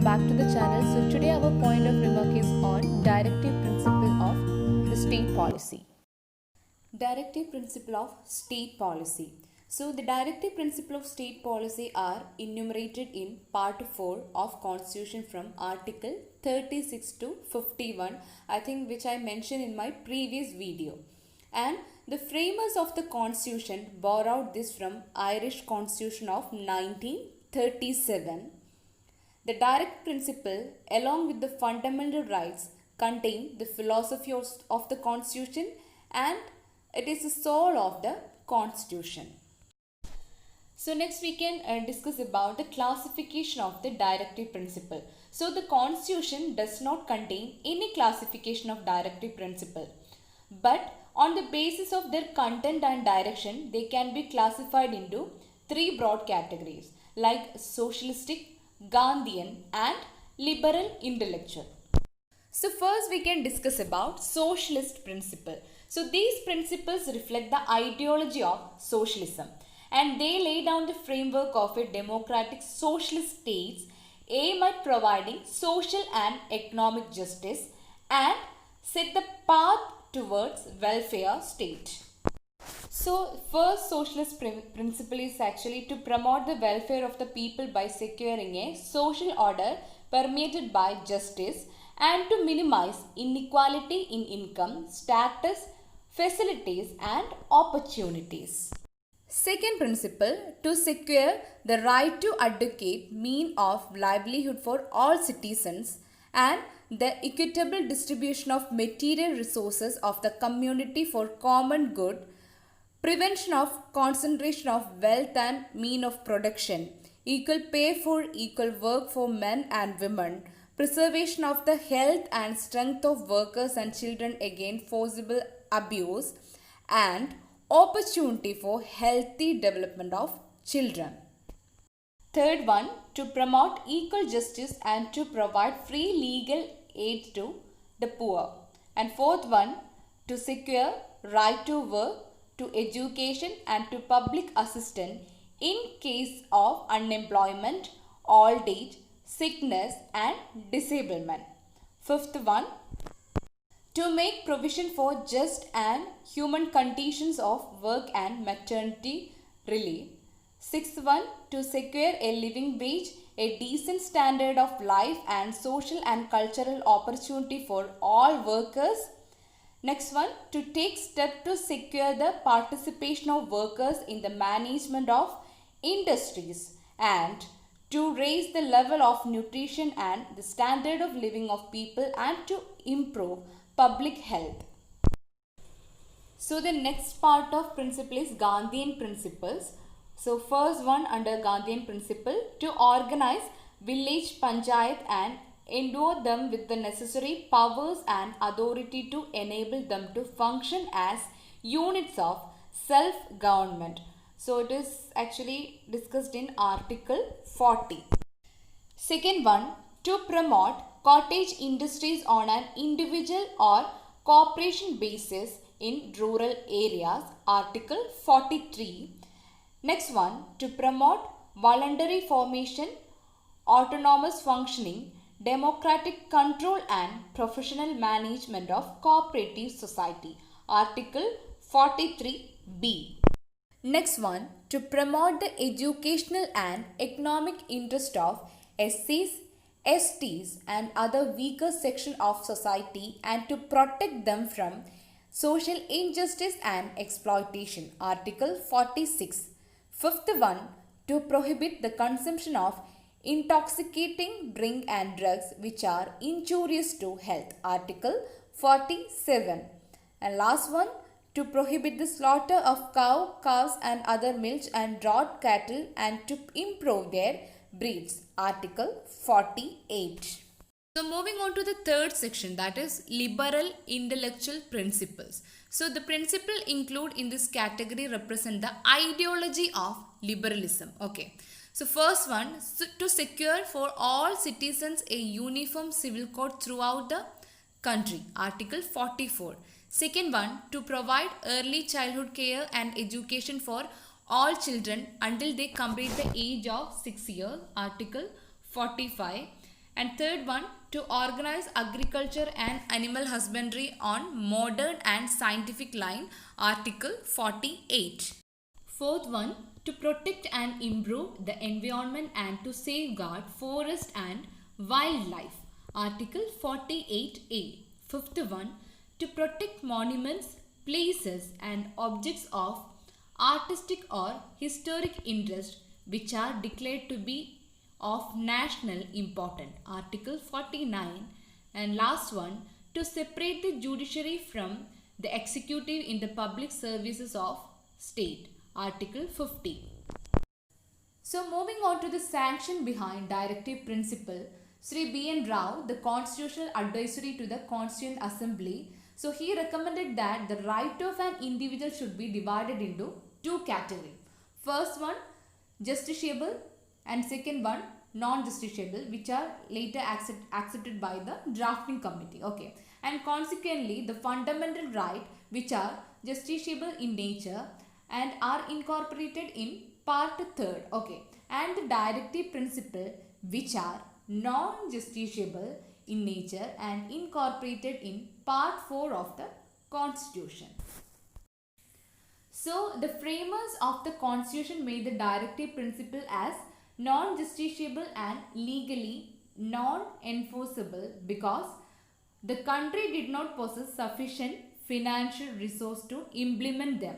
back to the channel. So today our point of remark is on directive principle of the state policy. Directive principle of state policy. So the directive principle of state policy are enumerated in part 4 of Constitution from Article 36 to 51, I think, which I mentioned in my previous video. And the framers of the Constitution borrowed this from Irish Constitution of 1937. The direct principle, along with the fundamental rights, contain the philosophy of the Constitution, and it is the soul of the Constitution. So next we can discuss about the classification of the directive principle. So the Constitution does not contain any classification of directive principle, but on the basis of their content and direction, they can be classified into three broad categories like socialistic, Gandhian and liberal intellectual. So first we can discuss about socialist principle. So these principles reflect the ideology of socialism, and they lay down the framework of a democratic socialist state aimed at providing social and economic justice and set the path towards welfare state. So first socialist principle is actually to promote the welfare of the people by securing a social order permeated by justice and to minimize inequality in income, status, facilities and opportunities. Second principle, to secure the right to adequate means of livelihood for all citizens and the equitable distribution of material resources of the community for common good, prevention of concentration of wealth and mean of production, equal pay for equal work for men and women, preservation of the health and strength of workers and children against forcible abuse, and opportunity for healthy development of children. Third one, to promote equal justice and to provide free legal aid to the poor. And fourth one, to secure right to work, to education and to public assistance in case of unemployment, old age, sickness and disablement. Fifth one, to make provision for just and human conditions of work and maternity relief. Sixth one, to secure a living wage, a decent standard of life and social and cultural opportunity for all workers. Next one, to take steps to secure the participation of workers in the management of industries and to raise the level of nutrition and the standard of living of people and to improve public health. So the next part of principle is Gandhian principles. So first one under Gandhian principle, to organize village panchayat and endow them with the necessary powers and authority to enable them to function as units of self-government. So it is actually discussed in Article 40. Second one, to promote cottage industries on an individual or cooperation basis in rural areas, Article 43. Next one, to promote voluntary formation, autonomous functioning, democratic control and professional management of cooperative society, Article 43B. Next one, to promote the educational and economic interest of SCs, STs and other weaker section of society and to protect them from social injustice and exploitation, Article 46. Fifth one, to prohibit the consumption of intoxicating drink and drugs which are injurious to health, Article 47. And last one, to prohibit the slaughter of cow, calves and other milch and draught cattle and to improve their breeds, Article 48. So moving on to the third section, that is liberal intellectual principles. So the principle include in this category represent the ideology of liberalism. Okay. So first one, to secure for all citizens a uniform civil code throughout the country, Article 44. Second one, to provide early childhood care and education for all children until they complete the age of 6 years, Article 45. And third one, to organize agriculture and animal husbandry on modern and scientific line, Article 48. Fourth one, to protect and improve the environment and to safeguard forest and wildlife, Article 48A. Fifth one, to protect monuments, places and objects of artistic or historic interest which are declared to be of national importance, Article 49. And last one, to separate the judiciary from the executive in the public services of state, Article 50. So moving on to the sanction behind directive principle, Sri B.N. Rao, the constitutional advisory to the Constituent Assembly, so he recommended that the right of an individual should be divided into two categories. First one, justiciable, and second one, non-justiciable, which are later accepted by the drafting committee. Okay, and consequently the fundamental right which are justiciable in nature and are incorporated in part 3rd, okay, and the directive principle which are non-justiciable in nature and incorporated in part 4 of the Constitution. So the framers of the Constitution made the directive principle as non-justiciable and legally non-enforceable because the country did not possess sufficient financial resource to implement them.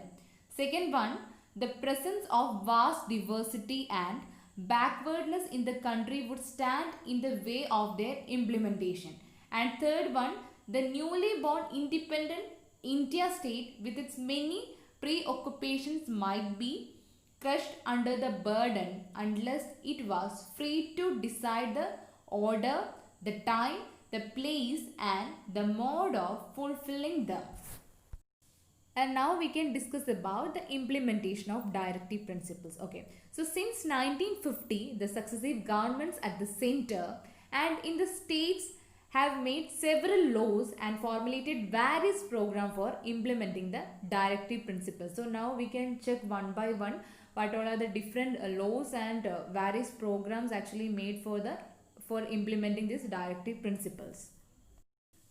Second one, the presence of vast diversity and backwardness in the country would stand in the way of their implementation. And third one, the newly born independent India state with its many preoccupations might be crushed under the burden unless it was free to decide the order, the time, the place and the mode of fulfilling them. And now we can discuss about the implementation of directive principles. Okay, so since 1950, the successive governments at the center and in the states have made several laws and formulated various programs for implementing the directive principles. So now we can check one by one what all are the different laws and various programs actually made for implementing these directive principles.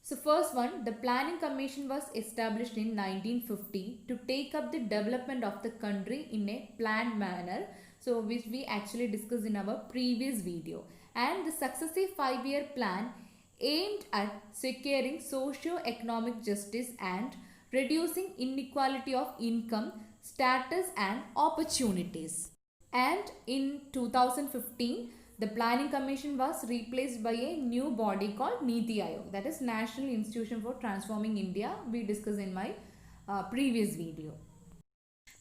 So first one, the Planning Commission was established in 1950 to take up the development of the country in a planned manner. So which we actually discussed in our previous video. And the successive 5-year plan aimed at securing socio-economic justice and reducing inequality of income, status and opportunities. And in 2015, the Planning Commission was replaced by a new body called Niti Aayog, that is National Institution for Transforming India. We discussed in my previous video.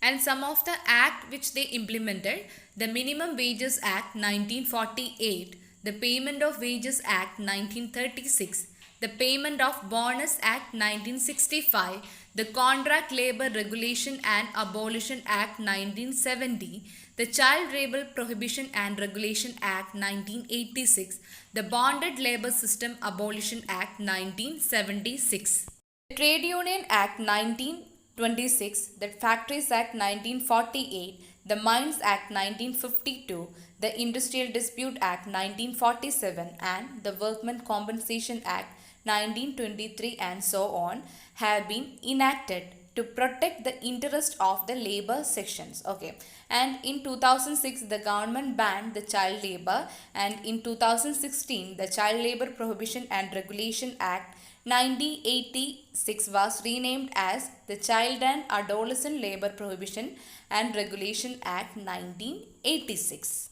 And some of the act which they implemented, the Minimum Wages Act 1948, the Payment of Wages Act 1936, the Payment of Bonus Act 1965, the Contract Labour Regulation and Abolition Act 1970, the Child Labour Prohibition and Regulation Act 1986, the Bonded Labour System Abolition Act 1976, the Trade Union Act 1926, the Factories Act 1948, the Mines Act 1952, the Industrial Dispute Act 1947 and the Workmen Compensation Act 1923 and so on have been enacted to protect the interest of the labor sections. Okay, and in 2006 the government banned the child labor, and in 2016 the Child Labor Prohibition and Regulation Act 1986 was renamed as the Child and Adolescent Labor Prohibition and Regulation Act 1986.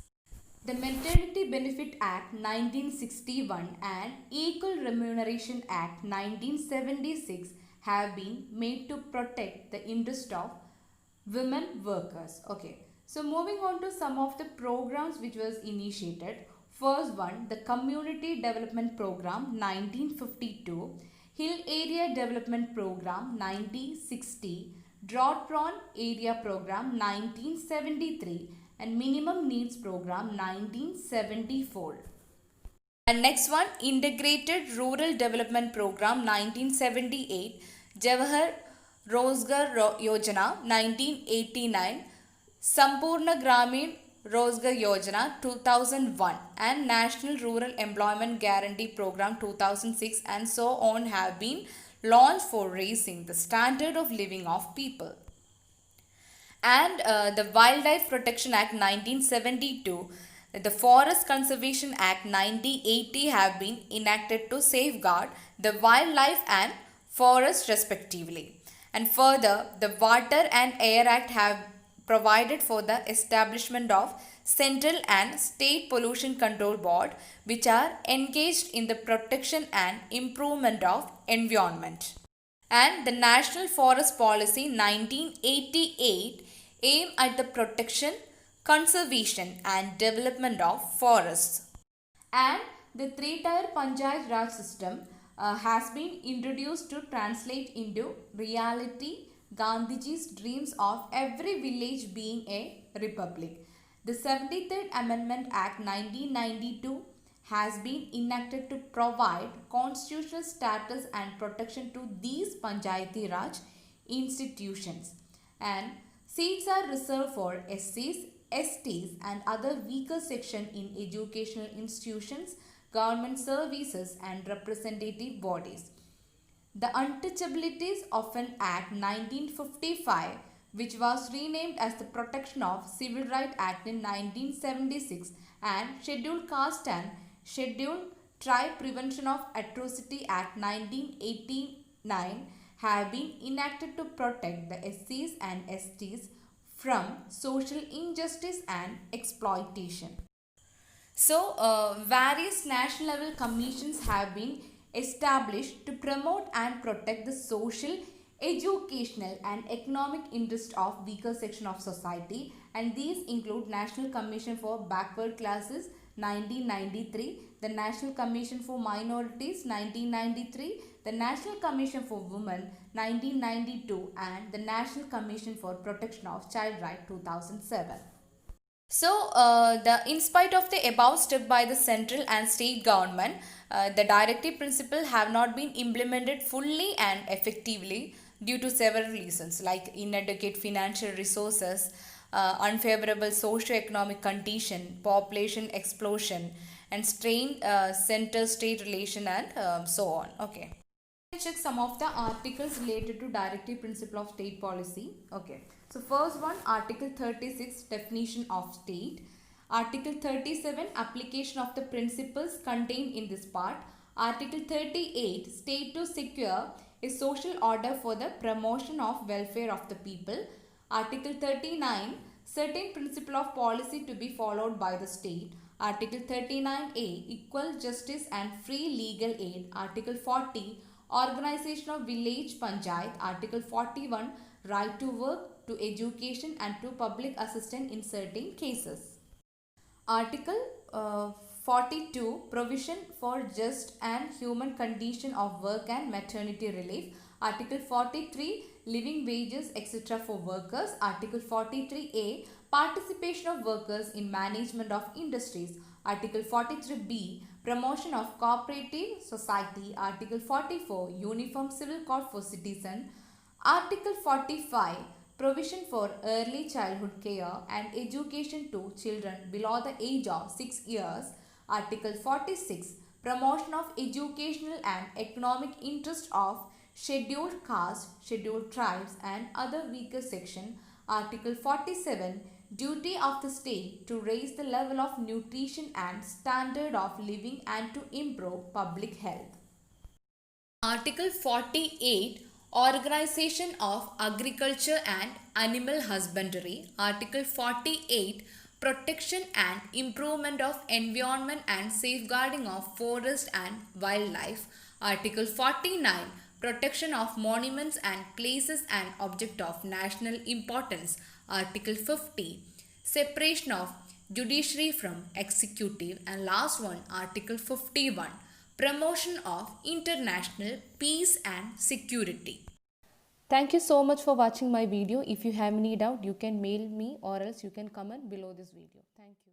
The Maternity Benefit Act 1961 and Equal Remuneration Act 1976 have been made to protect the interest of women workers. Okay, so moving on to some of the programs which was initiated. First one, the Community Development Program 1952, Hill Area Development Program 1960, Drought Prone Area Program 1973 and Minimum Needs Program 1974. And next one, Integrated Rural Development Program 1978, Jawahar Rozgar Yojana 1989, Sampurna Gramin Rozgar Yojana 2001 and National Rural Employment Guarantee Program 2006 and so on have been launched for raising the standard of living of people. And the Wildlife Protection Act 1972, the Forest Conservation Act 1980 have been enacted to safeguard the wildlife and forest respectively. And further, the Water and Air Act have provided for the establishment of central and state pollution control board which are engaged in the protection and improvement of environment. And the National Forest Policy 1988 aim at the protection, conservation and development of forests. And the three-tier Panchayat Raj system has been introduced to translate into reality Gandhiji's dreams of every village being a republic. The 73rd Amendment Act 1992 has been enacted to provide constitutional status and protection to these Panchayati Raj institutions. And seats are reserved for SCs, STs and other weaker section in educational institutions, government services and representative bodies. The Untouchabilities of an Act 1955, which was renamed as the Protection of Civil Rights Act in 1976, and Scheduled Caste and Scheduled Tribe Prevention of Atrocity Act 1989 have been enacted to protect the SCs and STs from social injustice and exploitation. So, various national level commissions have been established to promote and protect the social, educational and economic interest of weaker section of society, and these include National Commission for Backward Classes 1993, the National Commission for Minorities 1993, the National Commission for Women 1992 and the National Commission for Protection of Child Rights 2007. So, in spite of the above step by the central and state government, the directive principle have not been implemented fully and effectively due to several reasons like inadequate financial resources, unfavorable socio-economic condition, population explosion, and strained center-state relation and so on. Okay. Let's check some of the articles related to directive principle of state policy. Okay. So first one, Article 36, definition of state. Article 37, application of the principles contained in this part. Article 38, state to secure a social order for the promotion of welfare of the people. Article 39, certain principle of policy to be followed by the state. Article 39A, equal justice and free legal aid. Article 40, organization of village panchayat. Article 41, right to work, to education and to public assistance in certain cases. Article 42, provision for just and human condition of work and maternity relief. Article 43, living wages etc. for workers. Article 43A, participation of workers in management of industries. Article 43B, promotion of cooperative society. Article 44, uniform civil code for citizens. Article 45, provision for early childhood care and education to children below the age of 6 years. Article 46, promotion of educational and economic interest of scheduled caste, scheduled tribes and other weaker section. Article 47, duty of the state to raise the level of nutrition and standard of living and to improve public health. Article 48, organization of agriculture and animal husbandry. Article 48, protection and improvement of environment and safeguarding of forest and wildlife. Article 49, protection of monuments and places and object of national importance. Article 50, separation of judiciary from executive. And last one, Article 51, promotion of international peace and security. Thank you so much for watching my video. If you have any doubt, you can mail me or else you can comment below this video. Thank you.